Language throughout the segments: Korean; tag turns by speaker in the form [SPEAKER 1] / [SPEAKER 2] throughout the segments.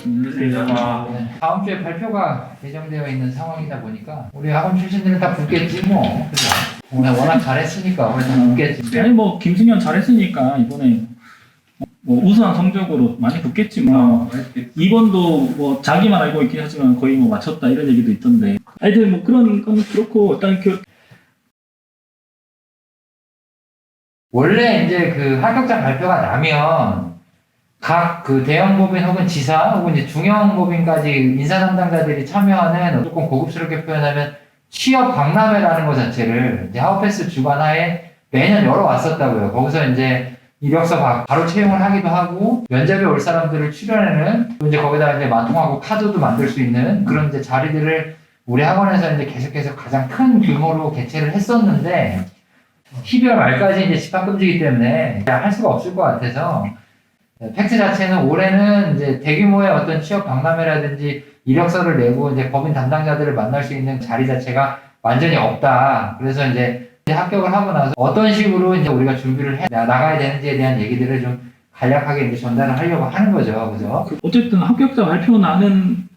[SPEAKER 1] 안녕하세요.
[SPEAKER 2] 네, 다음 주에 발표가 예정되어 있는 상황이다 보니까 우리 학원 출신들은 다 붙겠지 뭐. 그죠? 오늘 워낙 잘했으니까 우리 다 붙겠지.
[SPEAKER 1] 아니 뭐 김승현 잘했으니까 이번에 뭐 우수한 성적으로 많이 붙겠지만 이번도 뭐 자기만 알고 있긴 하지만 거의 뭐 맞췄다 이런 얘기도 있던데. 하여튼 뭐 그런 건 그렇고 일단
[SPEAKER 2] 원래 이제 그 합격자 발표가 나면 각 그 대형 법인 혹은 지사 혹은 이제 중형 법인까지 인사 담당자들이 참여하는 조금 고급스럽게 표현하면 취업 박람회라는 것 자체를 이제 하우패스 주관하에 매년 열어왔었다고요. 거기서 이제 이력서 바로 채용을 하기도 하고 면접에 올 사람들을 출연하는 또 이제 거기다가 이제 마통하고 카드도 만들 수 있는 그런 이제 자리들을 우리 학원에서 이제 계속해서 가장 큰 규모로 개최를 했었는데 12월 말까지 이제 집합금지이기 때문에 할 수가 없을 것 같아서 팩트 자체는 올해는 이제 대규모의 어떤 취업 박람회라든지 이력서를 내고 이제 법인 담당자들을 만날 수 있는 자리 자체가 완전히 없다. 그래서 이제 합격을 하고 나서 어떤 식으로 이제 우리가 준비를 해 나가야 되는지에 대한 얘기들을 좀 간략하게 이제 전달을 하려고 하는 거죠. 그죠?
[SPEAKER 1] 어쨌든 합격자 발표 나는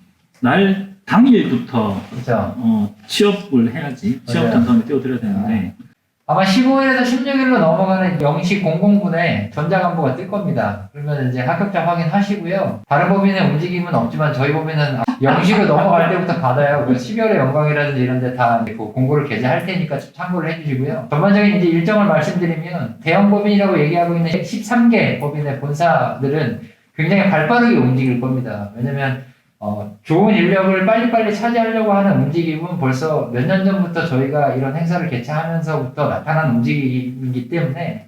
[SPEAKER 1] 날 당일부터
[SPEAKER 2] 그렇죠.
[SPEAKER 1] 취업을 해야지. 취업
[SPEAKER 2] 맞아요.
[SPEAKER 1] 단선에 띄워드려야 되는데.
[SPEAKER 2] 아마 15일에서 16일로 넘어가는 0시 00분에 전자간부가 뜰 겁니다. 그러면 이제 합격자 확인하시고요. 다른 법인의 움직임은 없지만 저희 법인은 0시로 넘어갈 때부터 받아요. 그래서 12월의 영광이라든지 이런 데 다 그 공고를 게재할 테니까 좀 참고를 해주시고요. 전반적인 이제 일정을 말씀드리면 대형 법인이라고 얘기하고 있는 13개 법인의 본사들은 굉장히 발빠르게 움직일 겁니다. 왜냐면 좋은 인력을 빨리빨리 차지하려고 하는 움직임은 벌써 몇 년 전부터 저희가 이런 행사를 개최하면서부터 나타난 움직임이기 때문에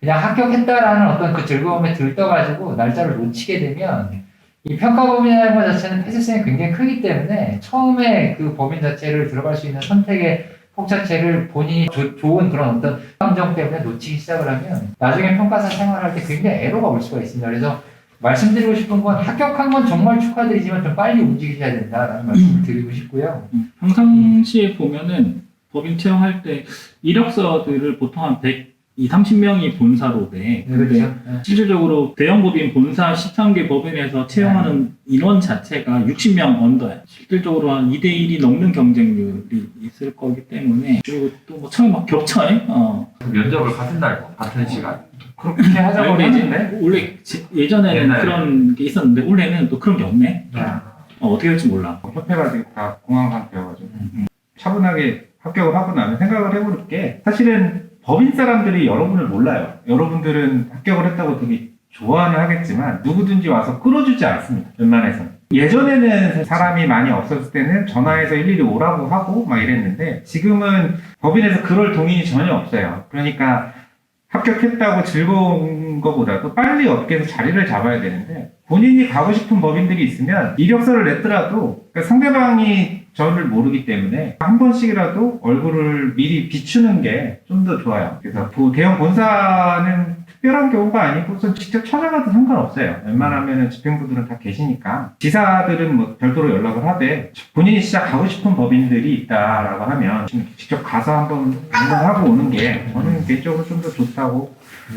[SPEAKER 2] 그냥 합격했다라는 어떤 그 즐거움에 들떠가지고 날짜를 놓치게 되면 이 평가법인이라는 것 자체는 폐쇄성이 굉장히 크기 때문에 처음에 그 법인 자체를 들어갈 수 있는 선택의 폭 자체를 본인이 좋은 그런 어떤 감정 때문에 놓치기 시작을 하면 나중에 평가사 생활할 때 굉장히 애로가 올 수가 있습니다. 그래서 말씀드리고 싶은 건 합격한 건 정말 축하드리지만 좀 빨리 움직이셔야 된다라는 말씀을 드리고 싶고요.
[SPEAKER 1] 평상시에 보면은 법인 채용할 때 이력서들을 보통 한 120-30명이 본사로 돼. 근데
[SPEAKER 2] 그렇죠.
[SPEAKER 1] 실질적으로 대형 법인 본사 13개 법인에서 채용하는 인원 자체가 60명 언더야. 실질적으로 한 2대1이 넘는 경쟁률이 있을 거기 때문에 그리고 또 뭐 처음에 막 겹쳐요.
[SPEAKER 3] 면접을 같은 날 같은 시간
[SPEAKER 2] 그렇게 하자고 했는데
[SPEAKER 1] 원래 예전에는
[SPEAKER 3] 옛날에.
[SPEAKER 1] 그런 게 있었는데 올해는 또 그런 게 없네. 어떻게 될지 몰라.
[SPEAKER 4] 협회가 지금 다 공황 상태여가지고 차분하게 합격을 하고 나면 생각을 해볼 게 사실은 법인 사람들이 여러분을 몰라요. 여러분들은 합격을 했다고 되게 좋아는 하겠지만 누구든지 와서 끌어주지 않습니다. 웬만해서는. 예전에는 사람이 많이 없었을 때는 전화해서 일일이 오라고 하고 막 이랬는데 지금은 법인에서 그럴 동인이 전혀 없어요. 그러니까 합격했다고 즐거운 것보다도 빨리 업계에서 자리를 잡아야 되는데 본인이 가고 싶은 법인들이 있으면 이력서를 냈더라도 그러니까 상대방이 저를 모르기 때문에 한 번씩이라도 얼굴을 미리 비추는 게 좀 더 좋아요. 그래서 그 대형 본사는 특별한 경우가 아니고 직접 찾아가도 상관없어요. 웬만하면 집행부들은 다 계시니까 지사들은 뭐 별도로 연락을 하되 본인이 진짜 가고 싶은 법인들이 있다라고 하면 직접 가서 한번 하고 오는 게 저는 개인적으로 좀 더 좋다고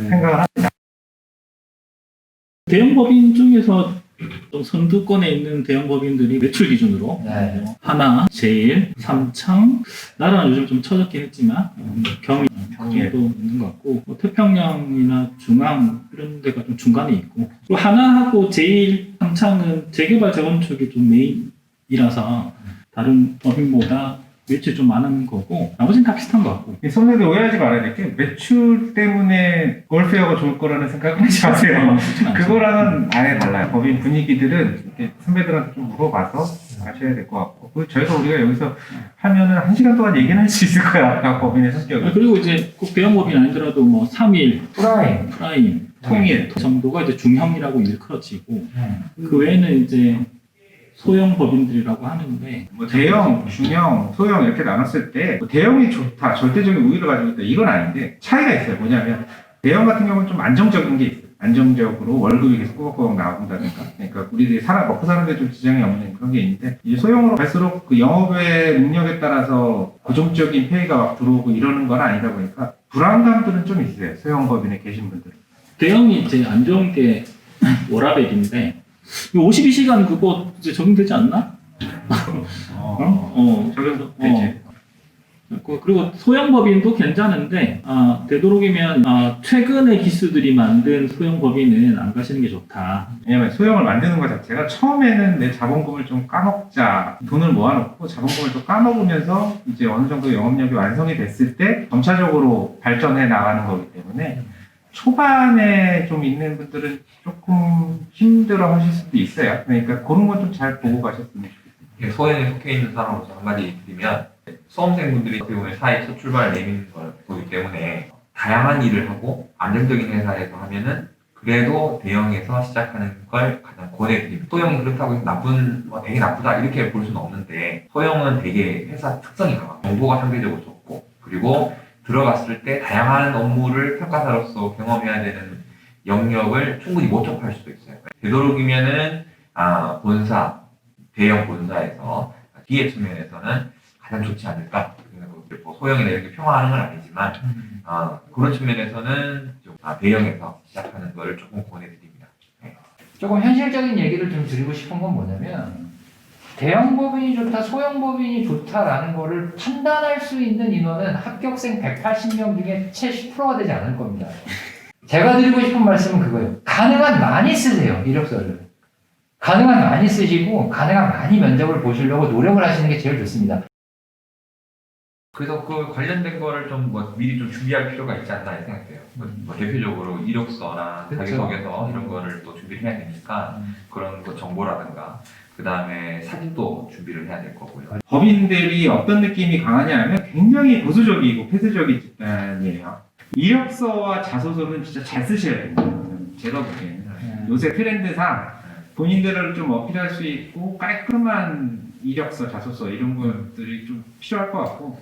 [SPEAKER 4] 생각을 합니다.
[SPEAKER 1] 대형 법인 중에서 좀 선두권에 있는 대형 법인들이 매출 기준으로
[SPEAKER 2] 네.
[SPEAKER 1] 하나, 제일, 삼창, 나라는 요즘 좀 처졌긴 했지만 경희도 있는 것 같고 뭐 태평양이나 중앙 이런 데가 좀 중간에 있고 또 하나하고 제일, 삼창은 재개발 재건축이 좀 메인이라서 다른 법인보다 매출이 좀 많은 거고 나머지는 다 비슷한 것 같고
[SPEAKER 4] 선생님들 오해하지 말아야 될 게 매출 때문에 월페어가 좋을 거라는 생각을 하지 마세요. 그거랑은 아예 달라요. 법인 분위기들은 이렇게 선배들한테 좀 물어봐서 아셔야 될 것 같고 그리고 저희가 우리가 여기서 하면은 1시간 동안 얘기는 할 수 있을 거야. 각 법인의 성격을.
[SPEAKER 1] 그리고 이제 꼭 대형 법인 아니더라도 뭐 3일, 프라임, 통일 정도가 이제 중형이라고 일컬어지고 그 외에는 이제 소형 법인들이라고 하는데
[SPEAKER 4] 뭐 대형, 중형, 소형 이렇게 나눴을 때뭐 대형이 좋다, 절대적인 우위를 가지고 있다 이건 아닌데 차이가 있어요. 뭐냐면 대형 같은 경우는 좀 안정적인 게 있어요. 안정적으로 월급이 계속 꾸벅꾸벅 나온다든가 그러니까 우리들이 먹고 사는데 좀 지장이 없는 그런 게 있는데 이제 소형으로 갈수록 그 영업의 능력에 따라서 고정적인 페이가 막 들어오고 이러는 건 아니다 보니까 불안감들은 좀 있어요. 소형 법인에 계신 분들은.
[SPEAKER 1] 대형이 이제 안 좋은 게 워라밸인데 52시간 그거 이제 적용되지 않나?
[SPEAKER 4] 적용되지.
[SPEAKER 1] 그리고 소형법인도 괜찮은데 되도록이면 최근의 기수들이 만든 소형법인은 안 가시는 게 좋다.
[SPEAKER 4] 왜냐면 소형을 만드는 것 자체가 처음에는 내 자본금을 좀 까먹자, 돈을 모아놓고 자본금을 또 까먹으면서 이제 어느 정도 영업력이 완성이 됐을 때 점차적으로 발전해 나가는 거기 때문에 초반에 좀 있는 분들은 조금 힘들어 하실 수도 있어요. 그러니까 그런 건 좀 잘 보고 가셨으면 좋겠어요.
[SPEAKER 3] 소형에 속해 있는 사람으로서 한마디 드리면 수험생분들이 어떻게 보면 사회 첫 출발을 내미는 걸 보기 때문에 다양한 일을 하고 안정적인 회사에서 하면은 그래도 대형에서 시작하는 걸 가장 권해드립니다. 소형이 그렇다고 해서 되게 나쁘다 이렇게 볼 수는 없는데 소형은 되게 회사 특성이 강하고 정보가 상대적으로 좋고 그리고 들어갔을 때 다양한 업무를 평가사로서 경험해야 되는 영역을 충분히 모집할 수도 있어요. 되도록이면은 본사, 대형 본사에서 기획 측면에서는 가장 좋지 않을까. 뭐 소형이나 이렇게 평화하는 건 아니지만 그런 측면에서는 좀 대형에서 시작하는 걸 조금 권해드립니다. 네.
[SPEAKER 2] 조금 현실적인 얘기를 좀 드리고 싶은 건 뭐냐면 대형 법인이 좋다, 소형 법인이 좋다라는 거를 판단할 수 있는 인원은 합격생 180명 중에 채 10%가 되지 않을 겁니다. 제가 드리고 싶은 말씀은 그거예요. 가능한 많이 쓰세요, 이력서를. 가능한 많이 쓰시고 가능한 많이 면접을 보시려고 노력을 하시는 게 제일 좋습니다.
[SPEAKER 3] 그래서 그 관련된 거를 좀 미리 좀 준비할 필요가 있지 않나 생각해요. 대표적으로 이력서나
[SPEAKER 2] 그쵸.
[SPEAKER 3] 자기소개서 이런 거를 또 준비를 해야 되니까 그런 거 정보라든가 그 다음에 사진도 준비를 해야 될 거고요.
[SPEAKER 4] 법인들이 어떤 느낌이 강하냐 하면 굉장히 보수적이고 폐쇄적인 집단이에요. 이력서와 자소서는 진짜 잘 쓰셔야 됩니다. 제가 보기에는. 요새 트렌드상 본인들을 좀 어필할 수 있고 깔끔한 이력서, 자소서 이런 것들이 좀 필요할 것 같고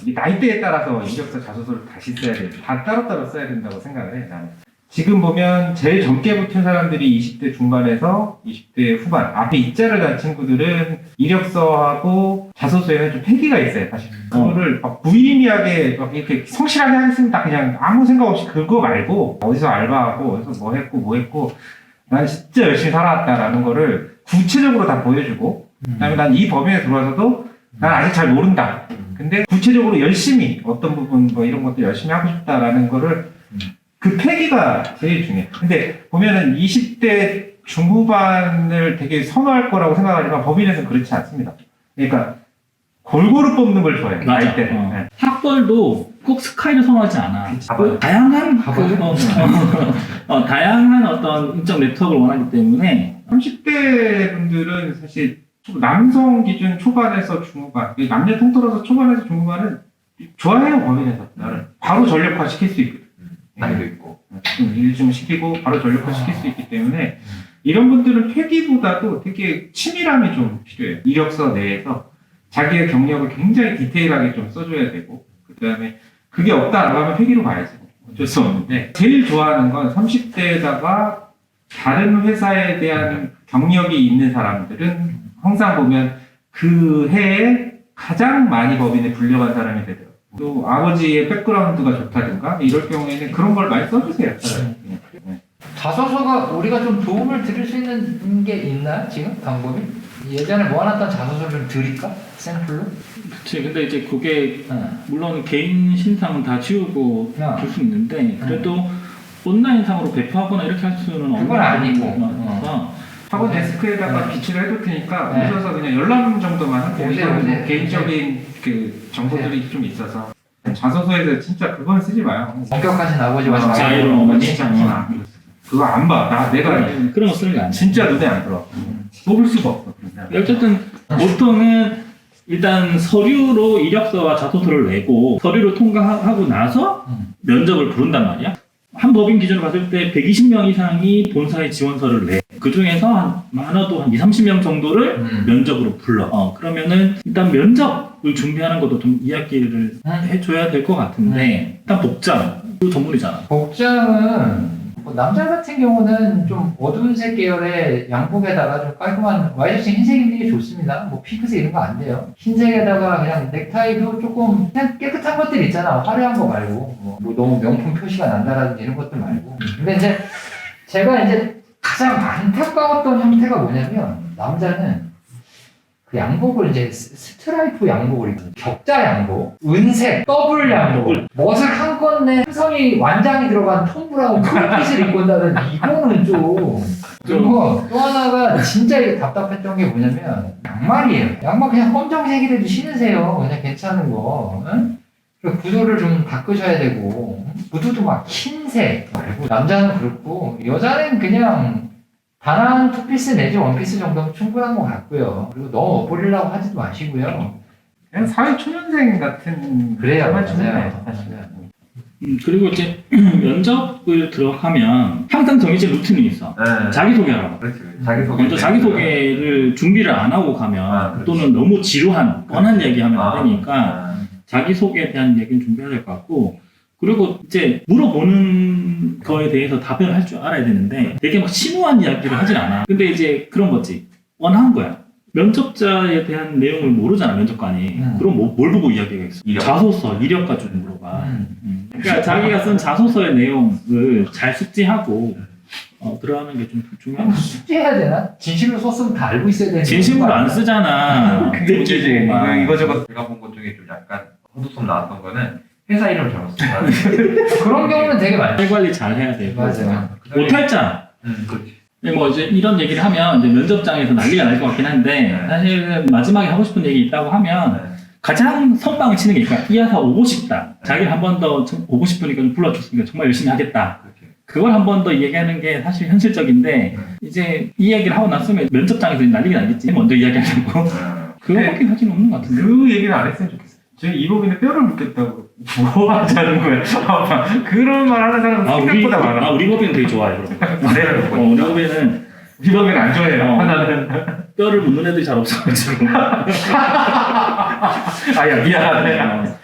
[SPEAKER 4] 이 나이대에 따라서 이력서, 자소서를 다시 써야 돼. 다 따로따로 써야 된다고 생각을 해. 나는. 지금 보면 제일 젊게 붙은 사람들이 20대 중반에서 20대 후반 앞에 입자를 단 친구들은 이력서하고 자소서에는 좀 패기가 있어요. 사실 그거를 막 무의미하게 막 이렇게 성실하게 하겠습니다. 그냥 아무 생각 없이 그거 말고 어디서 알바하고 어디서 뭐 했고 난 진짜 열심히 살아왔다라는 거를 구체적으로 다 보여주고 그다음에 난 이 범위에 들어와서도 난 아직 잘 모른다. 근데 구체적으로 열심히 어떤 부분 뭐 이런 것도 열심히 하고 싶다라는 거를 그 패기가 제일 중요해. 근데 보면은 20대 중후반을 되게 선호할 거라고 생각하지만 법인에서는 그렇지 않습니다. 그러니까 골고루 뽑는 걸 좋아해요. 나이 때. 네.
[SPEAKER 1] 학벌도 꼭 스카이를 선호하지 않아.
[SPEAKER 3] 가봐요.
[SPEAKER 1] 다양한 다양한 어떤 인적 네트워크를 원하기 때문에
[SPEAKER 4] 30대 분들은 사실 남성 기준 초반에서 중후반, 남녀 통틀어서 초반에서 중후반은 좋아해요. 법인에서 나를 바로 전력화 시킬 수 있거든.
[SPEAKER 3] 나이도 있고
[SPEAKER 4] 일 좀 시키고 바로 전력화 시킬 수 있기 때문에 이런 분들은 패기보다도 되게 치밀함이 좀 필요해요. 이력서 내에서 자기의 경력을 굉장히 디테일하게 좀 써줘야 되고 그 다음에 그게 없다 그러면 패기로 가야지. 어쩔 수 없는데 제일 좋아하는 건 30대에다가 다른 회사에 대한 경력이 있는 사람들은 항상 보면 그 해에 가장 많이 법인에 불려간 사람이 되더라고요. 또 아버지의 백그라운드가 좋다든가 이럴 경우에는 그런 걸 많이 써주세요. 네.
[SPEAKER 2] 자소서가 우리가 좀 도움을 드릴 수 있는 게 있나 지금 방법이? 예전에 모아놨던 자소서를 좀 드릴까? 샘플로?
[SPEAKER 1] 그치. 근데 이제 그게 물론 개인 신상은 다 지우고 줄 수 있는데 그래도 온라인상으로 배포하거나 이렇게 할 수는 없는
[SPEAKER 2] 그건 아니고.
[SPEAKER 4] 학원 데스크에다가 비치를 해둘 테니까 오셔서 그냥 열람 정도만 하고
[SPEAKER 2] 오세요.
[SPEAKER 4] 개인적인 그 정보들이 좀 있어서 자소서에서 진짜 그건 쓰지 마요.
[SPEAKER 2] 엄격하신 아버지와
[SPEAKER 1] 자유로운 어머니?
[SPEAKER 4] 진짜 그거 안 봐. 내가
[SPEAKER 1] 그런 거 쓰는 게 아니야.
[SPEAKER 4] 진짜 눈에 안 들어. 뽑을 수가 없어.
[SPEAKER 1] 어쨌든 보통은 일단 서류로 이력서와 자소서를 내고 서류를 통과하고 나서 면접을 부른단 말이야. 한 법인 기준으로 봤을 때 120명 이상이 본사에 지원서를 내. 그 중에서 많아도 한 20, 30명 정도를 면접으로 불러. 그러면은 일단 면접을 준비하는 것도 좀 이야기를 해줘야 될 것 같은데 일단 복장도 전문이잖아.
[SPEAKER 2] 복장은 뭐 남자 같은 경우는 좀 어두운 색 계열의 양복에다가 좀 깔끔한 와이셔츠 흰색 입는 게 좋습니다. 뭐 핑크색 이런 거 안 돼요. 흰색에다가 그냥 넥타이도 조금 그냥 깨끗한 것들 있잖아. 화려한 거 말고 뭐 너무 명품 표시가 난다라든지 이런 것들 말고. 근데 이제 제가 이제 가장 안타까웠던 형태가 뭐냐면 남자는 그 양복을 이제 스트라이프 양복을 입고 격자 양복, 은색, 더블 양복, 멋을 한껏 낸 삼성이 완장이 들어간 톰브라운 크롭핏을 입고 온다는 이거는 좀 그리고 또 하나가 진짜 이게 답답했던 게 뭐냐면 양말이에요. 양말 그냥 검정색이라도 신으세요. 그냥 괜찮은 거. 응? 그리고 구두를 좀 바꾸셔야 되고 구두도 막 흰색 말고 남자는 그렇고 여자는 그냥 단한 투피스 내지 원피스 정도면 충분한 것 같고요. 그리고 너무 엇버리려고 하지도 마시고요.
[SPEAKER 4] 그냥 사회 초년생 같은
[SPEAKER 2] 그래요.
[SPEAKER 4] 사회 초년생.
[SPEAKER 2] 맞아요.
[SPEAKER 1] 그리고 이제 면접을 들어가면 항상 정해진 루틴이 있어.
[SPEAKER 3] 네.
[SPEAKER 1] 자기소개하라고.
[SPEAKER 3] 그렇지. 자기소개.
[SPEAKER 1] 먼저 자기소개를 준비를 안 하고 가면
[SPEAKER 3] 그렇지.
[SPEAKER 1] 또는 너무 지루한 뻔한 얘기하면 안 되니까
[SPEAKER 3] 아,
[SPEAKER 1] 자기소개에 대한 얘기는 준비해야 될 것 같고 그리고 이제 물어보는 거에 대해서 답변을 할 줄 알아야 되는데 되게 막 심오한 이야기를 하진 않아. 근데 이제 그런 거지. 원한 거야. 면접자에 대한 내용을 모르잖아, 면접관이. 그럼 뭘 보고 이야기하겠어?
[SPEAKER 3] 이력.
[SPEAKER 1] 자소서, 이력 가지고 물어봐. 그러니까 자기가 쓴 자소서의 내용을 잘 숙지하고 들어가는 게 좀 중요한 거
[SPEAKER 2] 숙제해야 되나? 진심으로 썼으면 다 알고 있어야 되는
[SPEAKER 1] 진심으로 안 쓰잖아.
[SPEAKER 4] 그게 문제지.
[SPEAKER 1] 막.
[SPEAKER 4] 이거저거.
[SPEAKER 3] 제가 본 것 중에 좀 약간 허드손 나왔던 거는 회사 이름 잘못 쓴다.
[SPEAKER 2] 그런 경우는 되게 많죠.
[SPEAKER 1] 할 관리 잘 해야 되고.
[SPEAKER 2] 맞아요.
[SPEAKER 1] 오탈자.
[SPEAKER 3] 그렇지.
[SPEAKER 1] 뭐 이제 이런 얘기를 하면 이제 면접장에서 난리가 날 것 같긴 한데
[SPEAKER 3] 네.
[SPEAKER 1] 사실은 마지막에 하고 싶은 얘기 있다고 하면 가장 선빵을 치는 게 그러니까 이하사 오고 싶다. 자기를 한 번 더 오고 싶으니까 좀 불러줬으니까 정말 열심히 하겠다.
[SPEAKER 3] 그렇게.
[SPEAKER 1] 그걸 한 번 더 얘기하는 게 사실 현실적인데 이제 이 얘기를 하고 났으면 면접장에서 난리가 나겠지. 먼저 이야기하려고. 그거밖에 하지는 없는 것 같은데.
[SPEAKER 4] 그 얘기는 안 했으면 좋겠어. 저희 이범인의 뼈를 묻겠다고 뭐 하자는 거야. 그런 말 하는 사람은 생각보다 많아.
[SPEAKER 1] 우리 법인은 되게 좋아해. 그런 거.
[SPEAKER 4] 그래요.
[SPEAKER 1] 우리 법인은
[SPEAKER 4] 이범인 안 좋아해요. 하나는.
[SPEAKER 1] 뼈를 묻는 애들이 잘 없어가지고.
[SPEAKER 4] 아야 미안하네.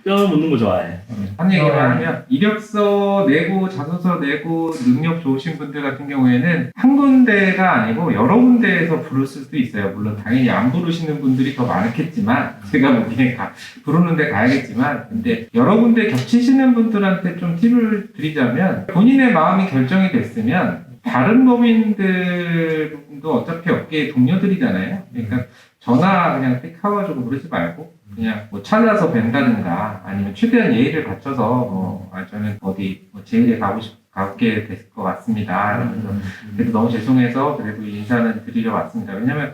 [SPEAKER 1] 뼈 묻는 거 좋아해.
[SPEAKER 4] 한 얘기만 하면 이력서 내고 자소서 내고 능력 좋으신 분들 같은 경우에는 한 군데가 아니고 여러 군데에서 부를 수도 있어요. 물론 당연히 안 부르시는 분들이 더 많겠지만 제가 보기엔 부르는 데 가야겠지만 근데 여러 군데 겹치시는 분들한테 좀 팁을 드리자면 본인의 마음이 결정이 됐으면 다른 법인들도 어차피 업계의 동료들이잖아요. 그러니까 전화 그냥 띡 하가지고 부르지 말고 그냥 뭐 찾아서 뵌다든가 아니면 최대한 예의를 갖춰서 저는 어디 제일에 가게 됐을 것 같습니다. 이러면서 그래도 너무 죄송해서 그래도 인사는 드리러 왔습니다. 왜냐면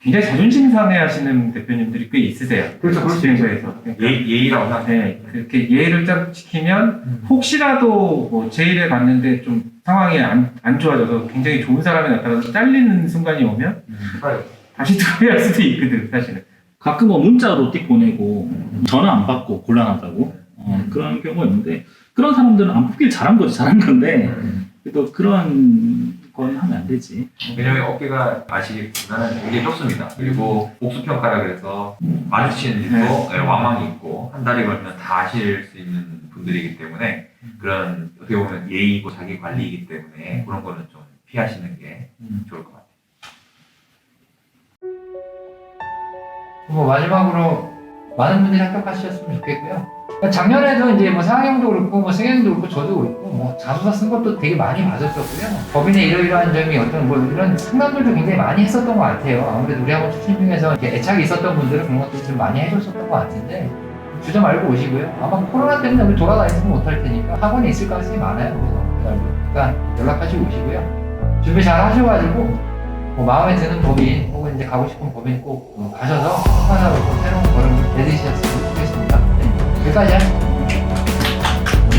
[SPEAKER 4] 굉장히 자존심 상해하시는 대표님들이 꽤 있으세요.
[SPEAKER 2] 그렇죠.
[SPEAKER 4] 지점에서. 그러니까
[SPEAKER 3] 예의라고 생각해.
[SPEAKER 4] 네, 그렇게 예의를 딱 지키면 혹시라도 뭐 제일에 갔는데 좀 상황이 안 좋아져서 굉장히 좋은 사람이 나타나서 잘리는 순간이 오면 다시 투표할 수도 있거든, 사실은.
[SPEAKER 1] 가끔 뭐 문자로 띡 보내고 전화 안 받고 곤란하다고 그런 경우가 있는데 그런 사람들은 안 뽑길 잘한 거지 잘한 건데 또 그런 건 하면 안 되지.
[SPEAKER 3] 왜냐면 어깨가 아시겠지만 굉장히 좁습니다. 그리고 복수평가라 그래서 마주치는 일도 왕왕이 있고 한 달이 걸면 다 아실 수 있는 분들이기 때문에 그런 어떻게 보면 예의고 자기 관리이기 때문에 그런 거는 좀 피하시는 게 좋을 것 같아요.
[SPEAKER 2] 뭐 마지막으로 많은 분들이 합격하셨으면 좋겠고요. 작년에도 이제 뭐 상영도 그렇고 뭐 승영도 그렇고 저도 그렇고 뭐 자소서 쓴 것도 되게 많이 받았었고요. 법인의 이러이러한 점이 어떤 뭐 이런 상담들도 굉장히 많이 했었던 것 같아요. 아무래도 우리 학원 출신 중에서 이렇게 애착이 있었던 분들은 그런 것들 좀 많이 해줬었던 것 같은데 주저 말고 오시고요. 아마 코로나 때문에 여기 돌아다니지 못할 테니까 학원에 있을 가능성이 많아요. 그러니까 연락하시고 오시고요. 준비 잘 하셔가지고 뭐 마음에 드는 법인 혹은 이제 가고 싶은 법인 꼭 가셔서 학원하고 또 새로운 걸음을 내디셨으면 좋겠습니다. 네, 여기까지 하죠.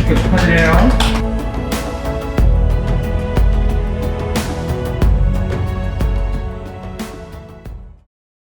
[SPEAKER 4] 축하드려요.